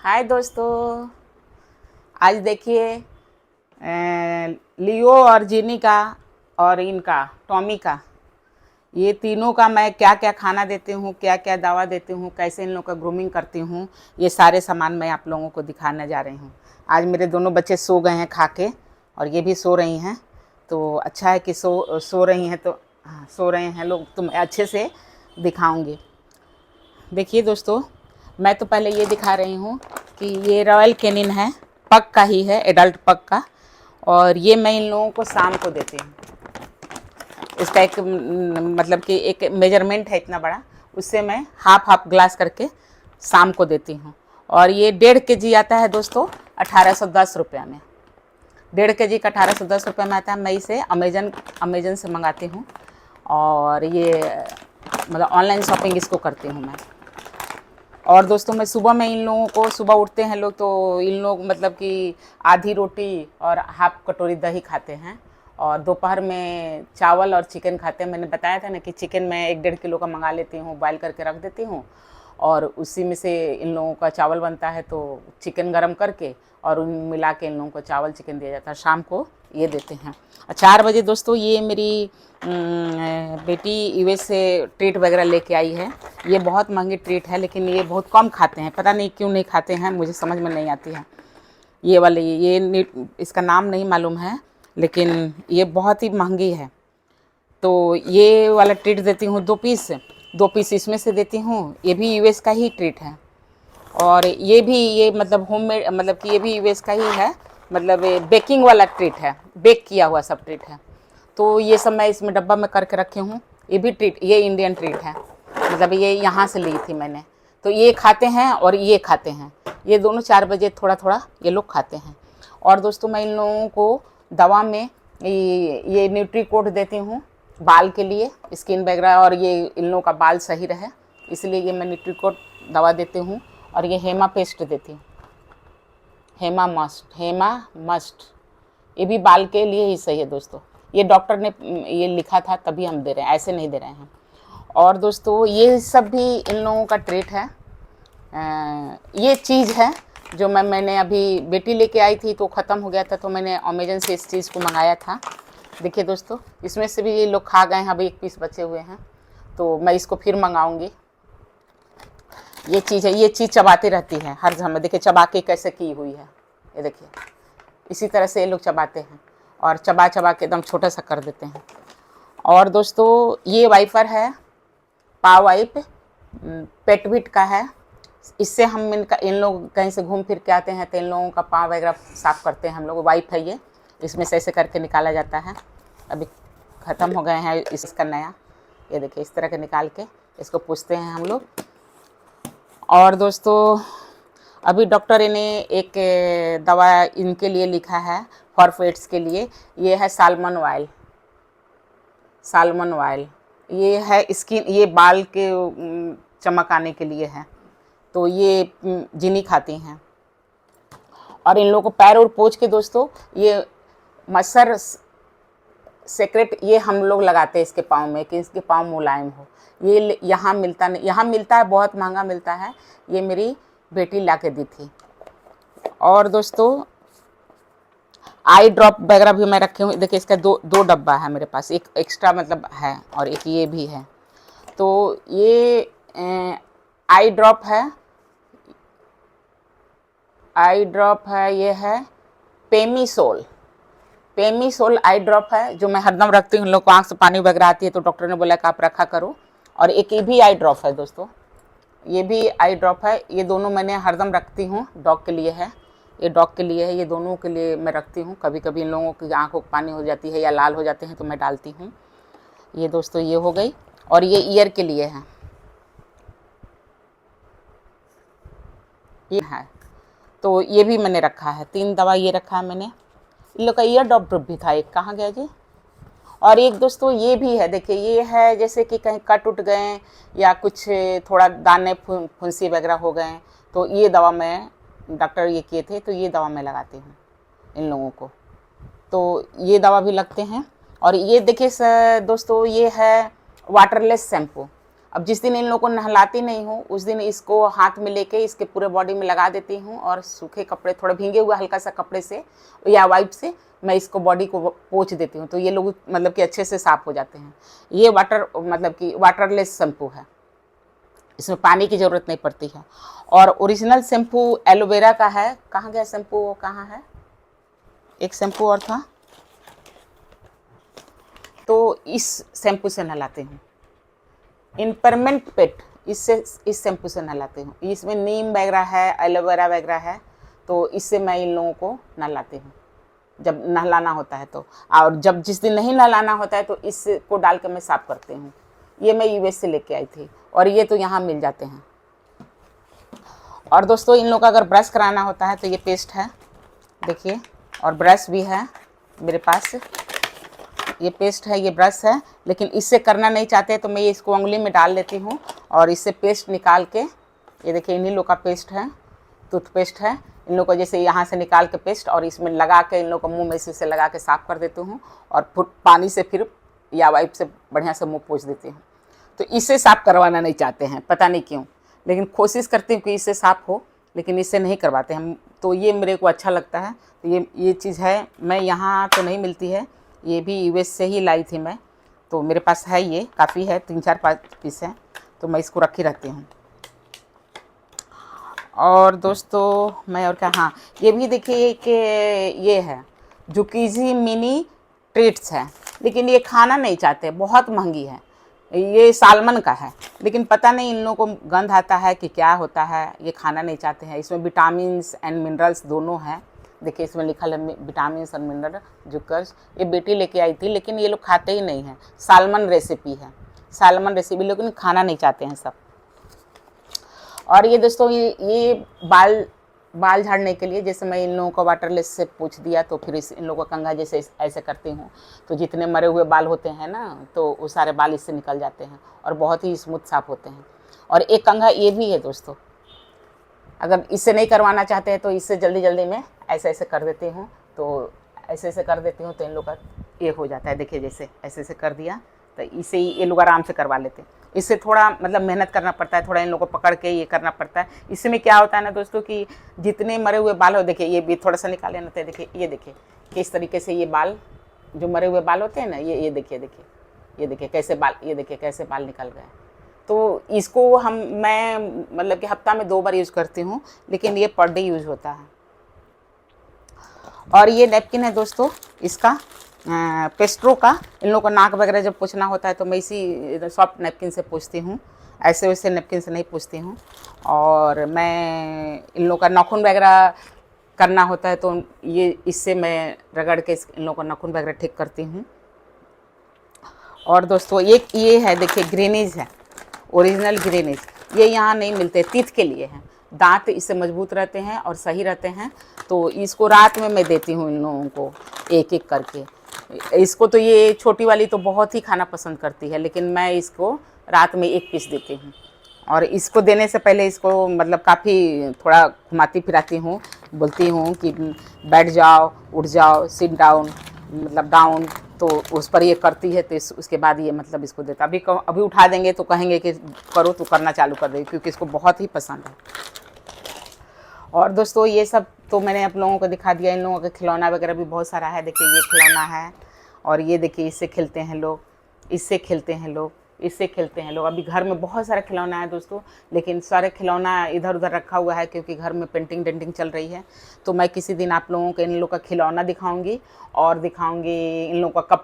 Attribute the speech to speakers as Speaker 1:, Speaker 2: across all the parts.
Speaker 1: हाय दोस्तों, आज देखिए लियो और जिनी का और इनका टॉमी का, ये तीनों का मैं क्या क्या खाना देती हूँ, क्या क्या दवा देती हूँ, कैसे इन लोगों का ग्रूमिंग करती हूँ, ये सारे सामान मैं आप लोगों को दिखाने जा रही हूँ। आज मेरे दोनों बच्चे सो गए हैं खा के, और ये भी सो रही हैं। तो अच्छा है कि सो रही हैं, तो हाँ सो रहे हैं लोग, तो मैं अच्छे से दिखाऊँगी। देखिए दोस्तों, मैं तो पहले ये दिखा रही हूँ कि ये रॉयल कैनिन है, पग का ही है, एडल्ट पग का। और ये मैं इन लोगों को शाम को देती हूँ। इसका एक मतलब कि एक मेजरमेंट है इतना बड़ा, उससे मैं हाफ हाफ ग्लास करके शाम को देती हूँ। और ये 1.5 kg आता है दोस्तों 1810 रुपये में। 1.5 kg का 1810 रुपये में आता है। मैं इसे अमेजन से मंगाती हूँ, और ये मतलब ऑनलाइन शॉपिंग इसको करती हूँ मैं। और दोस्तों, मैं सुबह में इन लोगों को, सुबह उठते हैं लोग तो इन लोग मतलब कि आधी रोटी और हाफ कटोरी दही खाते हैं, और दोपहर में चावल और चिकन खाते हैं। मैंने बताया था ना कि चिकन मैं 1-1.5 किलो का मंगा लेती हूँ, बॉयल करके रख देती हूँ, और उसी में से इन लोगों का चावल बनता है, तो चिकन गरम करके और उन मिला के इन लोगों को चावल चिकन दिया जाता है। शाम को ये देते हैं। 4 बजे दोस्तों, ये मेरी बेटी यूएस से ट्रीट वगैरह लेके आई है। ये बहुत महंगी ट्रीट है, लेकिन ये बहुत कम खाते हैं, पता नहीं क्यों नहीं खाते हैं, मुझे समझ में नहीं आती है। ये वाले इसका नाम नहीं मालूम है, लेकिन ये बहुत ही महंगी है। तो ये वाला ट्रीट देती हूँ 2 पीस इसमें से देती हूँ। ये भी यूएस का ही ट्रीट है, और ये मतलब होममेड, मतलब कि ये भी यूएस का ही है, मतलब बेकिंग वाला ट्रीट है, बेक किया हुआ सब ट्रीट है। तो ये सब मैं इसमें डब्बा में करके रखी हूँ। ये भी ट्रीट, ये इंडियन ट्रीट है, मतलब ये यहाँ से ली थी मैंने। तो ये खाते हैं और ये खाते हैं, ये दोनों 4 बजे थोड़ा थोड़ा ये लोग खाते हैं। और दोस्तों, मैं इन लोगों को दवा में ये न्यूट्रीकोट देती हूँ बाल के लिए, स्किन वगैरह, और ये इन लोगों का बाल सही रहे, इसलिए ये मैं न्यूट्रीकोट दवा देती हूँ। और ये हेमा पेस्ट देती हूँ, हेमा मस्ट, ये भी बाल के लिए ही सही है दोस्तों। ये डॉक्टर ने ये लिखा था, तभी हम दे रहे हैं, ऐसे नहीं दे रहे हैं। और दोस्तों, ये सब भी इन लोगों का ट्रीट है। ये चीज़ है जो मैंने अभी बेटी लेके आई थी, तो ख़त्म हो गया था, तो मैंने अमेजन से इस चीज़ को मंगाया था। देखिए दोस्तों, इसमें से भी ये लोग खा गए हैं, अभी 1 पीस बचे हुए हैं, तो मैं इसको फिर मंगाऊंगी। ये चीज़ है, ये चीज़ चबाती रहती है हर समय। देखिए चबा के कैसे की हुई है, ये देखिए इसी तरह से ये लोग चबाते हैं, और चबा चबा के एकदम छोटा सा कर देते हैं। और दोस्तों, ये वाइपर है, पाव वाइप, पेटविट का है। इससे हम इन लोग कहीं से घूम फिर के आते हैं, तो इन लोगों का पाँव वगैरह साफ़ करते हैं हम लोग। वाइप है ये, इसमें से ऐसे करके निकाला जाता है। अभी ख़त्म हो गए हैं इसका नया, ये देखिए इस तरह के निकाल के इसको पूछते हैं हम लोग। और दोस्तों, अभी डॉक्टर ने एक दवा इनके लिए लिखा है, फॉर पेट्स के लिए। ये है सालमन ऑयल। ये है स्किन, ये बाल के चमक आने के लिए है। तो ये जिनी खाती हैं। और इन लोगों को पैर और पोंछ के दोस्तों, ये मच्छर सेक्रेट ये हम लोग लगाते हैं इसके पाँव में, कि इसके पाँव मुलायम हो। ये यहाँ मिलता नहीं, यहाँ मिलता है, बहुत महंगा मिलता है। ये मेरी बेटी ला के दी थी। और दोस्तों, आई ड्रॉप वगैरह भी मैं रखी हूँ। देखिए इसका दो डब्बा है मेरे पास, एक एक्स्ट्रा मतलब है, और एक ये भी है। तो ये आई ड्रॉप है, ये है पेमीसोल आई ड्रॉप है, जो मैं हरदम रखती हूँ। लोग को आँख से पानी वगैरह आती है, तो डॉक्टर ने बोला कि आप रखा करो। और एक ये भी आई ड्रॉप है दोस्तों, ये भी आई ड्रॉप है। ये दोनों मैंने हरदम रखती हूँ, डॉग के लिए है, ये डॉग के लिए है, ये दोनों के लिए मैं रखती हूँ। कभी कभी इन लोगों की आँखों को पानी हो जाती है या लाल हो जाते हैं, तो मैं डालती हूँ। ये दोस्तों ये हो गई। और ये ईयर के लिए है, ये है, तो ये भी मैंने रखा है। 3 दवा ये रखा है मैंने। इन लोग का ईयर ड्रॉप भी था, एक कहाँ गया जी। और एक दोस्तों ये भी है, देखिए ये है, जैसे कि कहीं कट उठ गए या कुछ थोड़ा दाने फुंसी वगैरह हो गए, तो ये दवा मैं, डॉक्टर ये किए थे, तो ये दवा मैं लगाती हूँ इन लोगों को। तो ये दवा भी लगते हैं। और ये देखिए दोस्तों, ये है वाटरलेस शैम्पू। अब जिस दिन इन लोगों को नहलाती नहीं हूँ उस दिन इसको हाथ में लेके इसके पूरे बॉडी में लगा देती हूँ और सूखे कपड़े, थोड़ा भींगे हुआ हल्का सा कपड़े से या वाइप से मैं इसको बॉडी को पोंछ देती हूँ, तो ये लोग मतलब कि अच्छे से साफ़ हो जाते हैं। ये वाटर मतलब कि वाटरलेस शैम्पू है, इसमें पानी की ज़रूरत नहीं पड़ती है। और ओरिजिनल शैम्पू एलोवेरा का है। कहाँ गया शैम्पू, वो कहाँ है, एक शैम्पू और था, तो इस शैम्पू से नहलाते हूँ। इम्परमेंट पेट, इससे इस शैम्पू से नहलाते हूँ। इसमें नीम वगैरह है, एलोवेरा वगैरह है, तो इससे मैं इन लोगों को नहलाती हूँ जब नहलाना होता है तो। और जब जिस दिन नहीं नहलाना होता है तो इसको डाल के मैं साफ़ करती हूँ। ये मैं यूएस से लेके आई थी और ये तो यहाँ मिल जाते हैं। और दोस्तों इन लोगों का अगर ब्रश कराना होता है तो ये पेस्ट है, देखिए, और ब्रश भी है मेरे पास। ये पेस्ट है, ये ब्रश है, लेकिन इससे करना नहीं चाहते तो मैं ये इसको उंगली में डाल लेती हूँ और इससे पेस्ट निकाल के, ये देखिए इन्हीं लोग का पेस्ट है, टूथपेस्ट है, इन लोग को जैसे यहाँ से निकाल के पेस्ट और इसमें लगा के इन लोग को मुँह में से लगा के साफ़ कर देती हूँ और पानी से फिर या वाइप से बढ़िया से मुँह पोंछ देती हूँ। तो इससे साफ़ करवाना नहीं चाहते हैं, पता नहीं क्यों, लेकिन कोशिश करती हूँ कि इससे साफ़ हो, लेकिन इससे नहीं करवाते हम। तो ये मेरे को अच्छा लगता है। तो ये चीज़ है, मैं यहाँ तो नहीं मिलती है, ये भी यूएस से ही लाई थी मैं, तो मेरे पास है, ये काफ़ी है, 3-4-5 पीस है, तो मैं इसको रखी रहती हूँ। और दोस्तों मैं और क्या, हाँ ये भी देखिए कि ये है जुकीज़ी मिनी ट्रीट्स है, लेकिन ये खाना नहीं चाहते, बहुत महंगी है। ये सालमन का है, लेकिन पता नहीं इन लोगों को गंध आता है कि क्या होता है, ये खाना नहीं चाहते हैं। इसमें विटामिन्स एंड मिनरल्स दोनों हैं, देखिए इसमें लिखा है विटामिन्स और मिनरल जुकर्स। ये बेटी लेके आई थी, लेकिन ये लोग खाते ही नहीं हैं। सालमन रेसिपी है, सालमन रेसिपी, लेकिन खाना नहीं चाहते हैं सब। और ये दोस्तों ये बाल झाड़ने के लिए, जैसे मैं इन लोगों को वाटरलेस से पोंछ दिया तो फिर इन लोगों का कंघा जैसे ऐसे करती हूँ, तो जितने मरे हुए बाल होते हैं ना, तो वो सारे बाल इससे निकल जाते हैं और बहुत ही स्मूथ साफ होते हैं। और एक कंघा ये भी है दोस्तों, अगर इससे नहीं करवाना चाहते हैं तो इससे जल्दी जल्दी में ऐसे ऐसे कर देती हूँ, तो ऐसे ऐसे कर देती हूँ तो इन लोग का ये हो जाता है। देखिए जैसे ऐसे ऐसे कर दिया तो इससे ही ये लोग आराम से करवा लेते हैं। इससे थोड़ा मतलब मेहनत करना पड़ता है, थोड़ा इन लोगों को पकड़ के ये करना पड़ता है। इसमें क्या होता है ना दोस्तों कि जितने मरे हुए बाल हो, देखिए ये भी थोड़ा सा निकाले ना, तो देखिए ये देखिए किस तरीके से ये बाल, जो मरे हुए बाल होते हैं ना, ये देखिए ये देखिए कैसे बाल, ये देखिए कैसे बाल निकल गए। तो इसको मैं मतलब कि हफ्ता में 2 बार यूज़ करती हूँ, लेकिन ये पर डे यूज़ होता है। और ये नैपकिन है दोस्तों इसका पेस्ट्रो का। इन लोगों को नाक वगैरह जब पोंछना होता है तो मैं इसी सॉफ्ट नैपकिन से पोंछती हूँ, ऐसे वैसे नैपकिन से नहीं पोंछती हूँ। और मैं इन लोगों का नाखून वगैरह करना होता है तो ये इससे मैं रगड़ के इन लोगों का नाखून वगैरह ठीक करती हूँ। और दोस्तों एक ये है, देखिए ग्रेनीज है, ओरिजिनल ग्रेनीज, ये यहाँ नहीं मिलते, तीत के लिए हैं। दांत इससे मजबूत रहते हैं और सही रहते हैं, तो इसको रात में मैं देती हूँ इन लोगों को एक एक करके। इसको तो ये छोटी वाली तो बहुत ही खाना पसंद करती है, लेकिन मैं इसको रात में 1 पीस देती हूँ। और इसको देने से पहले इसको मतलब काफ़ी थोड़ा घुमाती फिराती हूँ, बोलती हूँ कि बैठ जाओ, उठ जाओ, सिट डाउन, मतलब डाउन, तो उस पर ये करती है। तो उसके बाद ये मतलब इसको देता। अभी उठा देंगे तो कहेंगे कि करो, तो करना चालू कर देगी, क्योंकि इसको बहुत ही पसंद है। और दोस्तों ये सब तो मैंने आप लोगों को दिखा दिया। इन लोगों का खिलौना वगैरह भी बहुत सारा है, देखिए ये खिलौना है, और ये देखिए इससे खेलते हैं लोग, इससे खेलते हैं लोग, इससे खेलते हैं लोग। अभी घर में बहुत सारा खिलौना है दोस्तों, लेकिन सारे खिलौना इधर उधर रखा हुआ है क्योंकि घर में पेंटिंग डेंटिंग चल रही है। तो मैं किसी दिन आप लोगों को इन लोगों का खिलौना दिखाऊंगी, और दिखाऊंगी इन लोगों का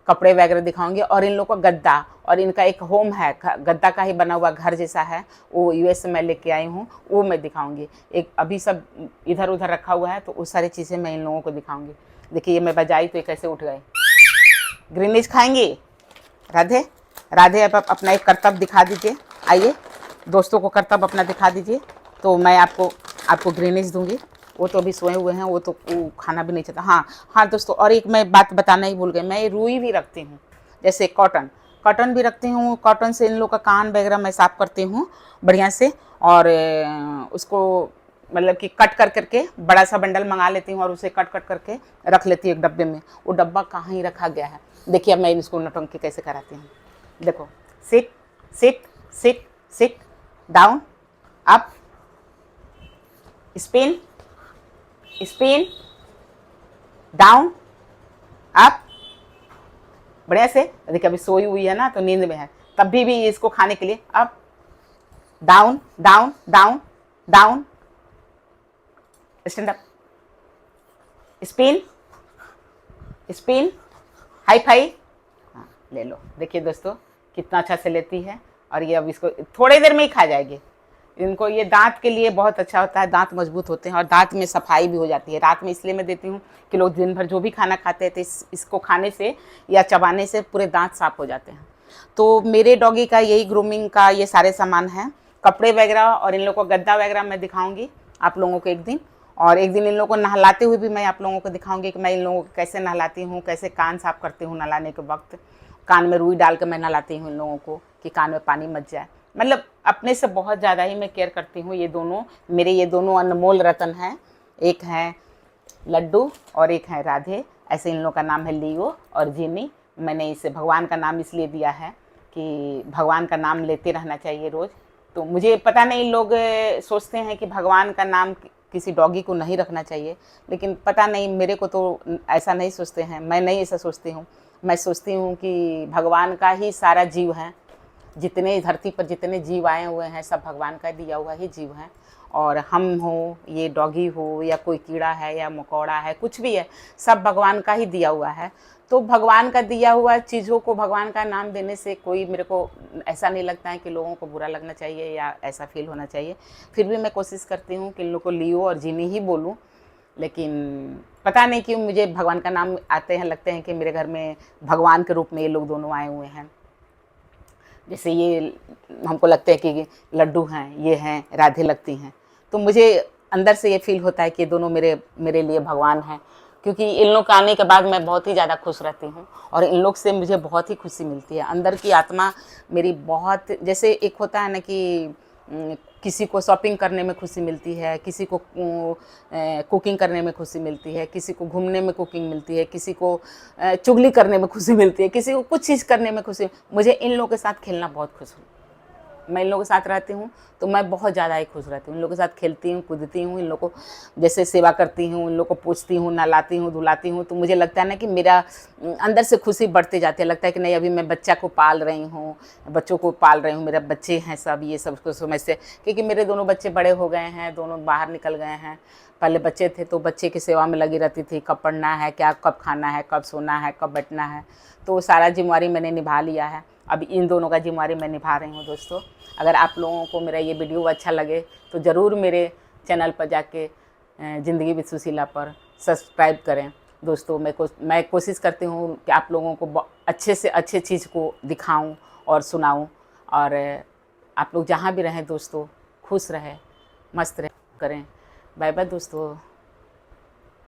Speaker 1: कपड़े वगैरह दिखाऊंगी, और इन लोगों का गद्दा, और इनका एक होम है, गद्दा का ही बना हुआ घर जैसा है, वो यूएस से मैं लेके आई हूँ, वो मैं दिखाऊंगी। एक अभी सब इधर उधर रखा हुआ है, तो वो सारी चीज़ें मैं इन लोगों को दिखाऊंगी। देखिए ये मैं बजाई तो ये कैसे उठ गए। ग्रीनिश खाएंगी राधे? राधे अब अपना एक करतब दिखा दीजिए, आइए दोस्तों को करतब अपना दिखा दीजिए, तो मैं आपको ग्रीनिश दूंगी। वो तो अभी सोए हुए हैं, वो तो खाना भी नहीं चाहता। हाँ दोस्तों, और एक मैं बात बताना ही भूल गई, मैं रुई भी रखती हूँ, जैसे कॉटन भी रखती हूँ। कॉटन से इन लोग का कान वगैरह मैं साफ़ करती हूँ बढ़िया से, और उसको मतलब कि कट कर करके बड़ा सा बंडल मंगा लेती हूँ और उसे कट करके रख लेती हूँ एक डब्बे में। वो डब्बा कहाँ ही रखा गया है। देखिए अब मैं इसको नौटंकी कैसे कराती हूँ। देखो, sit sit sit, down, up, spin spin, down, up. बढ़िया से। देखिए अभी सोई हुई है ना, तो नींद में है, तब भी इसको खाने के लिए up down down down down, stand up, spin spin, hi fi. हाँ ले लो। देखिए दोस्तों कितना अच्छा से लेती है, और ये अब इसको थोड़ी देर में ही खा जाएगी। इनको ये दांत के लिए बहुत अच्छा होता है, दांत मजबूत होते हैं और दांत में सफाई भी हो जाती है। रात में इसलिए मैं देती हूँ कि लोग दिन भर जो भी खाना खाते हैं तो इसको खाने से या चबाने से पूरे दांत साफ हो जाते हैं। तो मेरे डॉगी का यही ग्रूमिंग का ये सारे सामान हैं, कपड़े वगैरह, और इन लोगों को गद्दा वगैरह मैं दिखाऊंगी आप लोगों को एक दिन। और एक दिन इन लोगों को नहलाते हुए भी मैं आप लोगों को दिखाऊंगी कि मैं इन लोगों को कैसे नहलाती हूँ, कैसे कान साफ करती हूँ नहलाने के वक्त। कान में रुई डाल कर मैं नहलाती हूँ इन लोगों को कि कान में पानी मच जाए। मतलब अपने से बहुत ज़्यादा ही मैं केयर करती हूँ। ये दोनों मेरे ये दोनों अनमोल रतन हैं, एक हैं लड्डू और एक है राधे। ऐसे इन लोगों का नाम है लियो और जिनी। मैंने इसे भगवान का नाम इसलिए दिया है कि भगवान का नाम लेते रहना चाहिए रोज़। तो मुझे पता नहीं, लोग सोचते हैं कि भगवान का नाम किसी डॉगी को नहीं रखना चाहिए, लेकिन पता नहीं मेरे को तो ऐसा नहीं सोचते हैं। मैं नहीं ऐसा सोचती हूँ। मैं सोचती हूँ कि भगवान का ही सारा जीव है। जितने धरती पर जितने जीव आए हुए हैं सब भगवान का दिया हुआ ही जीव है। और हम हो, ये डॉगी हो, या कोई कीड़ा है या मकोड़ा है, कुछ भी है, सब भगवान का ही दिया हुआ है। तो भगवान का दिया हुआ चीज़ों को भगवान का नाम देने से कोई मेरे को ऐसा नहीं लगता है कि लोगों को बुरा लगना चाहिए या ऐसा फील होना चाहिए। फिर भी मैं कोशिश करती हूँ कि इन लोग को लियो और जिनी ही बोलूँ, लेकिन पता नहीं क्यों मुझे भगवान का नाम आते हैं, लगते हैं कि मेरे घर में भगवान के रूप में ये लोग दोनों आए हुए हैं। जैसे ये हमको लगता है कि लड्डू हैं, ये हैं राधे लगती हैं, तो मुझे अंदर से ये फील होता है कि ये दोनों मेरे लिए भगवान हैं। क्योंकि इन लोग के आने के बाद मैं बहुत ही ज़्यादा खुश रहती हूँ और इन लोग से मुझे बहुत ही खुशी मिलती है। अंदर की आत्मा मेरी बहुत, जैसे एक होता है ना कि किसी को शॉपिंग करने में खुशी मिलती है, किसी को कुकिंग करने में खुशी मिलती है, किसी को घूमने में कुकिंग मिलती है, किसी को चुगली करने में खुशी मिलती है, किसी को कुछ चीज़ करने में खुशी। मुझे इन लोगों के साथ खेलना बहुत खुश हूँ। मैं इन लोगों के साथ रहती हूँ तो मैं बहुत ज़्यादा ही खुश रहती हूँ। इन लोगों के साथ खेलती हूँ, कूदती हूँ, इन लोगों को जैसे सेवा करती हूँ, इन लोगों को पूछती हूँ, नहलाती हूँ, धुलाती हूँ, तो मुझे लगता है ना कि मेरा अंदर से खुशी बढ़ती जाती है। लगता है कि नहीं, अभी मैं बच्चा को पाल रही हूँ, बच्चों को पाल रही हूँ, मेरे बच्चे हैं सब, ये सब को समझ से। क्योंकि मेरे दोनों बच्चे बड़े हो गए हैं, दोनों बाहर निकल गए हैं। पहले बच्चे थे तो बच्चे की सेवा में लगी रहती थी, कब पढ़ना है, क्या कब खाना है, कब सोना है, कब बैठना है, तो सारा जिम्मेवारी मैंने निभा लिया है। अब इन दोनों का जिम्मेवारी मैं निभा रही हूँ। दोस्तों अगर आप लोगों को मेरा ये वीडियो अच्छा लगे तो ज़रूर मेरे चैनल पर जाके ज़िंदगी विद सुशीला पर सब्सक्राइब करें। दोस्तों मैं कोशिश करती हूँ कि आप लोगों को अच्छे से अच्छे चीज़ को दिखाऊं और सुनाऊं। और आप लोग जहाँ भी रहें दोस्तों खुश रहें, मस्त रहें करें। बाय बाय दोस्तों।